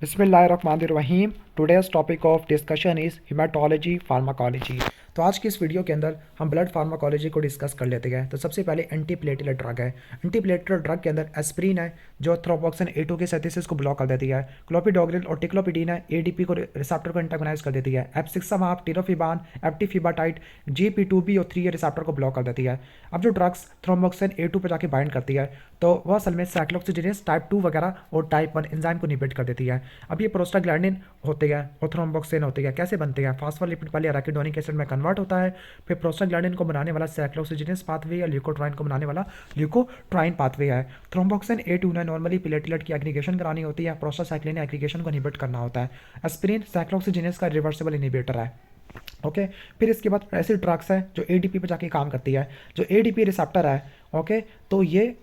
बिस्मिल्लाहिर्रहमानिर्रहीम। Today's topic of discussion is haematology pharmacology. तो आज की इस वीडियो के अंदर हम ब्लड फार्माकोलॉजी को डिस्कस कर लेते हैं। तो सबसे पहले एंटीप्लेटलेट ड्रग है। एंटीप्लेटलेट ड्रग के अंदर एस्प्रिन है जो थ्रोम्बोक्सिन A2 के सिंथेसिस को ब्लॉक कर देती है। क्लोपिडोग्रिल और टिक्लोपिडीन है ADP को रिसेप्टर को एंटागोनाइज कर देती है। एप्सिक्सामाब, टिरोफिबान, एप्टीफिबाटाइड GP2B और 3 ये रिसेप्टर को ब्लॉक कर देती है। अब जो ड्रग्स थ्रोम्बोक्सिन A2 पर जाके बाइंड करती है तो वह असल में साइक्लोऑक्सीजिनेज टाइप 2 वगैरह और टाइप 1 एंजाइम को इनहिबिट कर देती है। अब ये प्रोस्टाग्लैंडिन होती है और थ्रोम्बोक्सिन होती है। कैसे बनती है? फास्फोलिपिड पहले एराकिडोनिक एसिड में कन्वर्ट होता है, फिर प्रोस्टाग्लैंडिन को बनाने वाला साइक्लोऑक्सीजिनेज पाथवे या ल्यूकोट्राइन को बनाने वाला ल्यूकोट्राइन पाथवे है। थ्रोम्बोक्सिन A2 ने नॉर्मली प्लेटलेट की एग्रीगेशन करानी होती है, प्रोस्टासाइक्लिन ने एग्रीगेशन को इनहिबिट करना होता है। एस्पिरिन साइक्लोऑक्सीजिनेज का रिवर्सिबल इनहिबिटर है। ओके, फिर इसके बाद ऐसी ड्रग्स है जो ADP पे जाके काम करती है। जो ADP रिसेप्टर है, ओके, तो ये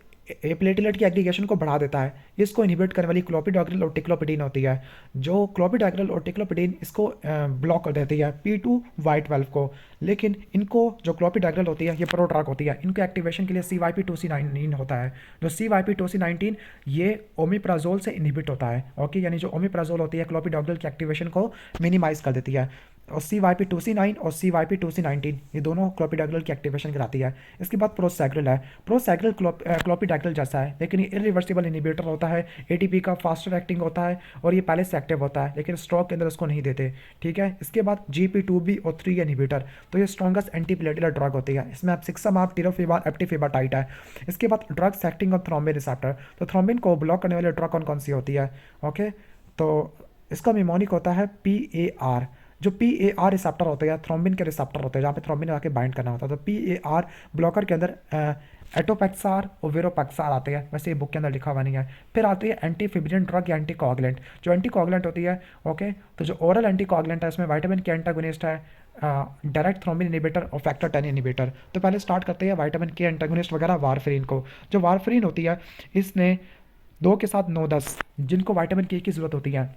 प्लेटलेट की एग्रीगेशन को बढ़ा देता है। इसको इनहिबिट करने वाली क्लोपिडोग्रिल और टिक्लोपिडीन होती है। जो क्लोपिडोग्रिल और टिक्लोपिडीन इसको ब्लॉक कर देती है P2Y12 को। लेकिन इनको जो क्लोपिडोग्रिल होती है ये प्रो ड्रग होती है, इनके एक्टिवेशन के लिए CYP2C19 होता है। जो CYP2C19 ये ओमिप्राजोल से इनहिबिट होता है। ओके, यानी जो ओमिप्राजोल होती है क्लोपिडोग्रिल की एक्टिवेशन को मिनिमाइज कर देती है। और CYP2C9 और CYP2C19 ये दोनों क्लोपिडोग्रिल की एक्टिवेशन कराती है। इसके बाद प्रोसेग्रिल है। प्रोसेग्रिल क्लोपिडोग्रिल जैसा है लेकिन ये इरिवर्सिबल इनहिबिटर होता है। ATP का फास्टर एक्टिंग होता है और ये पहले से एक्टिव होता है लेकिन स्ट्रोक के अंदर उसको नहीं देते। ठीक है, इसके बाद GP2B और 3 इनहिबिटर, तो ये स्ट्रॉन्गेस्ट एंटीप्लेटलेट ड्रग होती है। इसमें एप्सिक्सामाब, टिरोफिबान, एप्टीफिबाटाइड है। इसके बाद drugs acting on thrombin receptor, तो थ्रोम्बिन को ब्लॉक करने वाली ड्रग कौन कौन सी होती है? ओके, तो इसका निमोनिक होता है PAR। जो PAR रिसेप्टर होते हैं थ्रोम्बिन के रिसेप्टर होते हैं जहाँ पे थ्रोम्बिन आके बाइंड करना होता है। तो PAR ब्लॉकर के अंदर एटोपेक्सार और वेरोपेक्सार आते हैं, वैसे ये बुक के अंदर लिखा हुआ नहीं है। फिर आती है एंटीफिब्रिन ड्रग या एंटीकोगुलेंट। जो एंटीकोगुलेंट होती है, ओके, तो जो ओरल एंटीकोगुलेंट है इसमें विटामिन के एंटागोनिस्ट है, डायरेक्ट थ्रोम्बिन इनहिबिटर और फैक्टर 10 इनहिबिटर। तो पहले स्टार्ट करते हैं विटामिन के एंटागोनिस्ट वगैरह वारफरीन को। जो वारफरीन होती है इसने 2 के साथ 9-10 जिनको विटामिन के की ज़रूरत होती है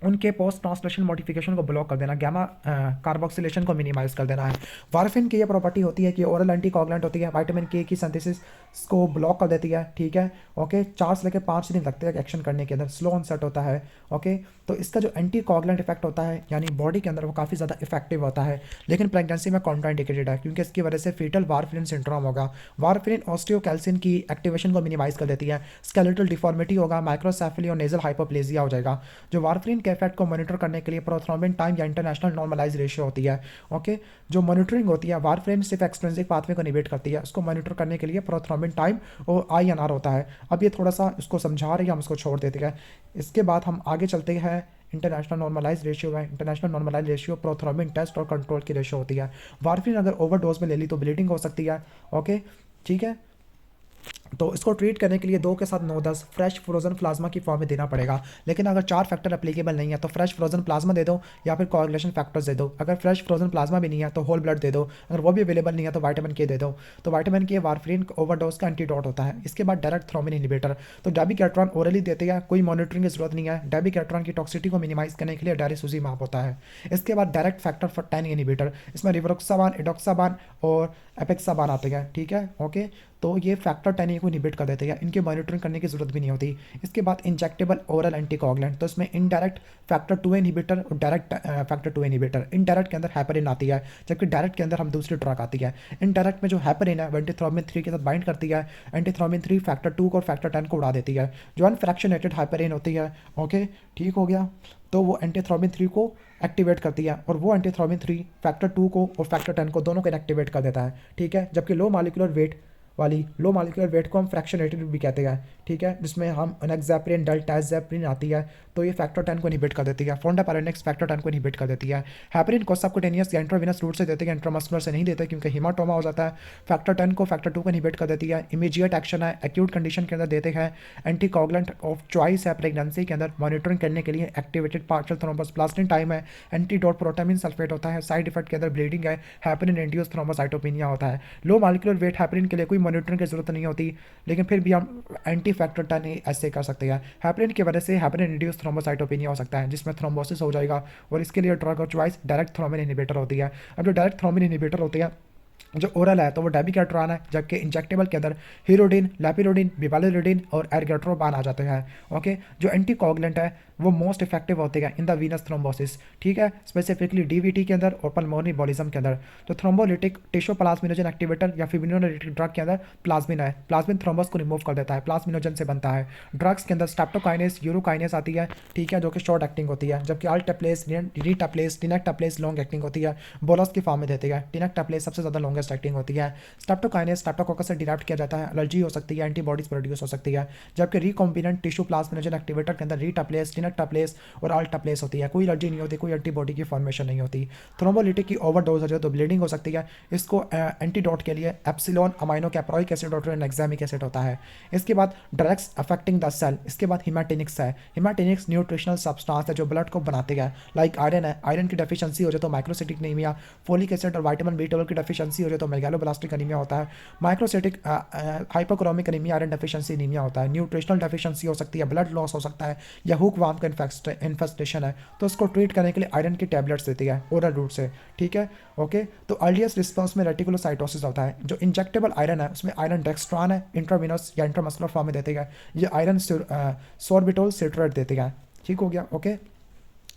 उनके पोस्ट ट्रांसलेशन मॉडिफिकेशन को ब्लॉक कर देना, गामा कार्बोक्सिलेशन को मिनिमाइज कर देना है। वारफिन की ये प्रॉपर्टी होती है कि ओरल एंटीकोगुलेंट होती है, विटामिन के की सिंथेसिस को ब्लॉक कर देती है। ठीक है, ओके, 4 से लेकर 5 दिन लगते हैं एक्शन करने के अंदर, स्लो ऑनसेट होता है। ओके, तो इसका जो एंटीकोगुलेंट इफेक्ट होता है यानी बॉडी के अंदर वो काफ़ी ज़्यादा इफेक्टिव होता है, लेकिन प्रेगनेंसी में कॉन्ट्राइंडिकेटेड है क्योंकि इसकी वजह से फीटल वारफिन सिंड्रोम होगा। वारफिन ऑस्टियोकैल्सिन की एक्टिवेशन को मिनिमाइज कर देती है, स्केलेटल डिफॉर्मिटी होगा, माइक्रोसेफली और नेजल हाइपोप्लेजिया हो जाएगा। जो वारफिन के इफेक्ट को मॉनिटर करने के लिए प्रोथ्रोम्बिन टाइम या इंटरनेशनल नॉर्मलाइज रेशियो होती है। ओके, जो मॉनिटरिंग होती है, वारफिन सिर्फ एक्सट्रिंसिक पाथवे को इनहिबिट करती है, उसको मॉनिटर करने के लिए प्रोथ्रोम्बिन टाइम और INR होता है। अब ये थोड़ा सा इसको समझा रही है, हम इसको छोड़ देते हैं। इसके बाद हम आगे चलते हैं। इंटरनेशनल नॉर्मलाइज रेशियो है। International normalise ratio prothrombin test और कंट्रोल की रेशियो होती है। वारफिन अगर ओवरडोज में ले ली तो ब्लीडिंग हो सकती है। ओके, ठीक है, तो इसको ट्रीट करने के लिए 2 के साथ 9-10 फ्रेश फ्रोजन प्लाज्मा की फॉर्म में देना पड़ेगा। लेकिन अगर 4 फैक्टर एप्लीकेबल नहीं है तो फ्रेश फ्रोजन प्लाज्मा दे दो या फिर कोआगुलेशन फैक्टर्स दे दो। अगर फ्रेश फ्रोजन प्लाज्मा भी नहीं है तो होल ब्लड दे दो। अगर वो भी अवेलेबल नहीं है तो विटामिन के दे दो। तो विटामिन के वारफरीन ओवरडोज का एंटीडोट होता है। इसके बाद डायरेक्ट थ्रोम्बिन इनहिबिटर, तो डेबिकेट्रॉन ओरली देते हैं, कोई मॉनिटरिंग की जरूरत नहीं है। डेबिकेट्रॉन की टॉक्सिटी को मिनिमाइज करने के लिए डायरिसुजीमाब होता है। इसके बाद डायरेक्ट फैक्टर 10 इनहिबिटर, इसमें रिवरोक्साबान, एडोक्साबान और एपेक्साबान आते हैं। ठीक है, ओके, तो ये फैक्टर 10 को इनहिबिट कर देते हैं, इनकी मॉनिटरिंग करने की जरूरत भी नहीं होती। इसके बाद इंजेक्टेबल ओरल एंटीकोगुलेंट, तो इसमें इनडायरेक्ट फैक्टर 2 इनहिबिटर और डायरेक्ट फैक्टर 2 इनहिबिटर। इनडायरेक्ट के अंदर हेपरिन आती है जबकि डायरेक्ट के अंदर हम दूसरी ड्रग आती है। इनडायरेक्ट में जो हेपरिन है एंटीथ्रोम्बिन 3 के साथ बाइंड करती है। एंटीथ्रोम्बिन 3 फैक्टर 2 को और फैक्टर 10 को उड़ा देती है। जो अनफ्रैक्शनेटेड हेपरिन होती है, ओके, ठीक हो गया, तो वो एंटीथ्रोम्बिन 3 को एक्टिवेट करती है और वो एंटीथ्रोम्बिन 3 फैक्टर 2 को और फैक्टर 10 को दोनों को एक्टिवेट कर देता है। ठीक है, जबकि लो मॉलिक्यूलर वेट वाली, लो मॉलिक्यूलर वेट को हम फ्रैक्शनेटेड भी कहते हैं। ठीक है, जिसमें हम एनेक्साप्रिन, डेल्टाज़ेप्रिन आती है, तो ये फैक्टर 10 को इनहिबिट कर देती है। फोंडापारानेक्स फैक्टर 10 को इनहिबिट कर देती है। हेपरिन को सबकुटेनियस या इंट्रावेनस रूट से देते हैं, इंट्रामस्कुलर से नहीं देते क्योंकि हीमाटोमा हो जाता है। फैक्टर 10 को फैक्टर 2 को इनहिबिट कर देती है। इमीडिएट एक्शन है, एक्यूट कंडीशन के अंदर देते हैं। एंटीकोगुलेंट ऑफ चॉइस है प्रेगनेंसी के अंदर मॉनिटरिंग करने के लिए। एक्टिवेटेड पार्शियल थ्रोम्बस प्लास्टिन टाइम है। एंटीडोट प्रोटामिन सल्फेट होता है। साइड इफेक्ट के अंदर ब्लीडिंग है। हेपरिन इंड्यूस थ्रोम्बोसाइटोपिनिया होता है। लो मॉलिक्यूलर वेट हेपरिन के लिए कोई मॉनिटरिंग की जरूरत नहीं होती, लेकिन फिर भी हम एंटी फैक्टर 10 ऐसे कर सकते हैं। हेपरिन की वजह से हेपरिन इंड्यूस थ्रोम्बोसाइटोपिनिया हो सकता है जिसमें थ्रोम्बोसिस हो जाएगा और इसके लिए drug of choice direct thrombin inhibitor होती है। अब जो डायरेक्ट थ्रोम्बिन इनहिबिटर होती है जो ओरल है तो वो डेबिकेट्रॉन है, जबकि इंजेक्टेबल के अंदर हीरोडिन, लैपिरोडिन, बिवालिरोडिन और एर्गेट्रोबान आ जाते हैं। ओके, जो एंटीकोगुलेंट है वो मोस्ट इफेक्टिव होते हैं इन द वीनस थ्रोम्बोसिस, ठीक है, स्पेसिफिकली डीवीटी के अंदर और पल्मोनरी बॉलिज्म के अंदर। तो थ्रोम्बोलिटिक टिश्यू प्लाज्मिनोजन एक्टिवेटर या फिब्रिनोलिटिक ड्रग के अंदर प्लाज्मिन है, प्लाज्मिन थ्रोम्बस को रिमूव कर देता है, प्लाज्मिनोजन से बनता है। ड्रग्स के अंदर स्ट्रेप्टोकाइनेस, यूरोकाइनेस आती है, ठीक है, जो कि शॉर्ट एक्टिंग होती है, जबकि अल्टेप्लेस, रीटाप्लेस, टिनेक्टाप्लेस लॉन्ग एक्टिंग होती है, बोलस की फॉर्म में देती है। टिनेक्टाप्लेस सबसे ज़्यादा लॉन्गेस्ट एक्टिंग होती है। स्ट्रेप्टोकाइनेस स्ट्रेप्टोकोकस से डिराइव किया जाता है, एलर्जी हो सकती है, एंटीबॉडीज प्रोड्यूस हो सकती है, जबकि रिकॉम्बिनेंट टिश्यू प्लाज्मिनोजन एक्टिवेटर के अंदर रीटाप्लेस, टिनेक्टाप्लेस और अल्टाप्लेस होती है। कोई एलर्जी नहीं होती, कोई एंटीबॉडी की फॉर्मेशन नहीं होती। थ्रोम्बोलिटिक की ओवरडोज हो जाए तो ब्लीडिंग हो सकती है। इसको एंटीडोट के लिए एप्सिलॉन अमाइनो कैप्रोइक एसिड और एग्जामिक एसिड होता है। इसके बाद ड्रग्स अफेक्टिंग द सेल, इसके बाद हिमाटेनिक्स है। हिमाटेनिक्स न्यूट्रिशनल सब्सटेंस है जो ब्लड को बनाते हैं, लाइक आयरन है, आयरन की डेफिशिएंसी हो जाए तो माइक्रोसिटिक एनीमिया, फोलिक एसिड और विटामिन B12 की डेफिशिएंसी हो जाए तो मेगालोब्लास्टिक एनीमिया होता है। Microcytic hypochromic anaemia iron deficiency anaemia होता है। न्यूट्रिशनल डेफिशिएंसी हो सकती है, ब्लड लॉस हो सकता है, या हुक वार्म का इन्फेस्टेशन है, तो उसको ट्रीट करने के लिए आयरन की टैबलेट्स देती है ओरल रूट से, ठीक है, ओके। तो अर्लीस्ट रिस्पॉन्स में रेटिकुलोसाइटोसिस होता है। जो इंजेक्टेबल आयरन है उसमें आयरन डेक्स्ट्रॉन है, इंट्राविनस या इंट्रामस्कुलर फॉर्म में देते हैं, ये आयरन सोर्बिटोल सिट्रेट देते हैं, ठीक हो गया, ओके।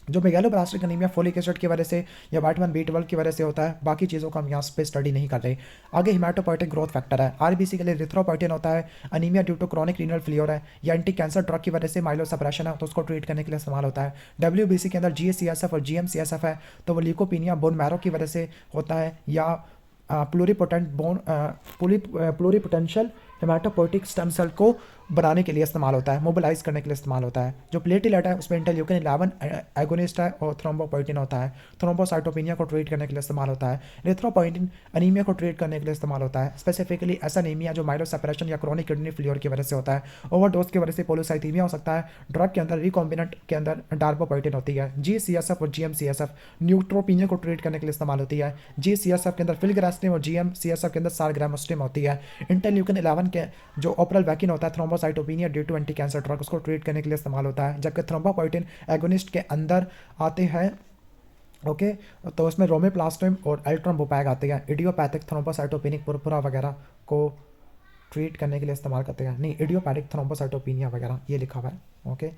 जो मेगालोब्लास्टिक एनीमिया फोलिक एसिड की वजह से या विटामिन B12 की वजह से होता है, बाकी चीज़ों को हम यहाँ पे स्टडी नहीं कर रहे। आगे हिमाटोपोइटिक ग्रोथ फैक्टर है, आरबीसी के लिए रिथ्रोपोइटिन होता है। Anaemia due to chronic renal failure है या एंटी कैंसर ड्रग की वजह से माइलोसप्रेशन है, तो उसको ट्रीट करने के लिए इस्तेमाल होता है। WBC के अंदर GCSF और GM-CSF है, तो वो ल्यूकोपीनिया बोन मैरो की वजह से होता है, या प्लूरिपोटेंशियल हेमाटोपोइटिक स्टेम सेल को बनाने के लिए इस्तेमाल होता है, मोबिलाइज करने के लिए इस्तेमाल होता है। जो प्लेटलेट है उसमें इंटरल्यूकिन 11 एगोनिस्ट है और थ्रोम्बोपोइटिन होता है, थ्रोम्बोसाइटोपिनिया को ट्रीट करने के लिए इस्तेमाल होता है। एरिथ्रोपोइटिन अनीमिया को ट्रीट करने के लिए इस्तेमाल होता है, स्पेसिफिकली ऐसा अनीमिया जो माइलोसप्रेशन या क्रोनिक किडनी फेलियर की वजह से होता है। ओवरडोज की वजह से पोलोसाइथीमिया हो सकता है। ड्रग के अंदर रिकॉम्बिनेंट के अंदर डार्बोपोइटिन होती है। GCSF और GM-CSF न्यूट्रोपीनिया को ट्रीट करने के लिए इस्तेमाल होती है। GCSF के अंदर फिलग्रास्टिन और GM-CSF के अंदर सारग्रामोस्टिन होती है। इंटरल्यूकिन 11 के जो ओपरल वैकिन होता है thrombocytopenia due to anti cancer drug, उसको ट्रीट करने के लिए इस्तेमाल होता है। जबकि थ्रोम्बोपोइटिन एगोनिस्ट के अंदर आते हैं, ओके, तो उसमें रोमेप्लास्टिन और एल्ट्रम्बोपैग आते हैं। इडियोपैथिक थ्रोम्बोसाइटोपिनिक पुरपुरा वगैरह को ट्रीट करने के लिए इस्तेमाल करते हैं, नहीं इडियोपैथिक थ्रोम्बोसाइटोपिनिया वगैरह ये लिखा हुआ है, ओके।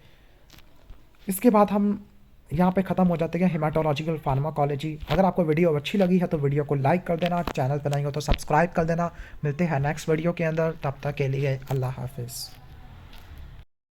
इसके बाद हम यहाँ पे ख़त्म हो जाते हैं हेमाटोलॉजिकल फार्माकोलॉजी। अगर आपको वीडियो अच्छी लगी है तो वीडियो को लाइक कर देना, चैनल पर नहीं हो तो सब्सक्राइब कर देना। मिलते हैं नेक्स्ट वीडियो के अंदर, तब तक के लिए अल्लाह हाफिज़।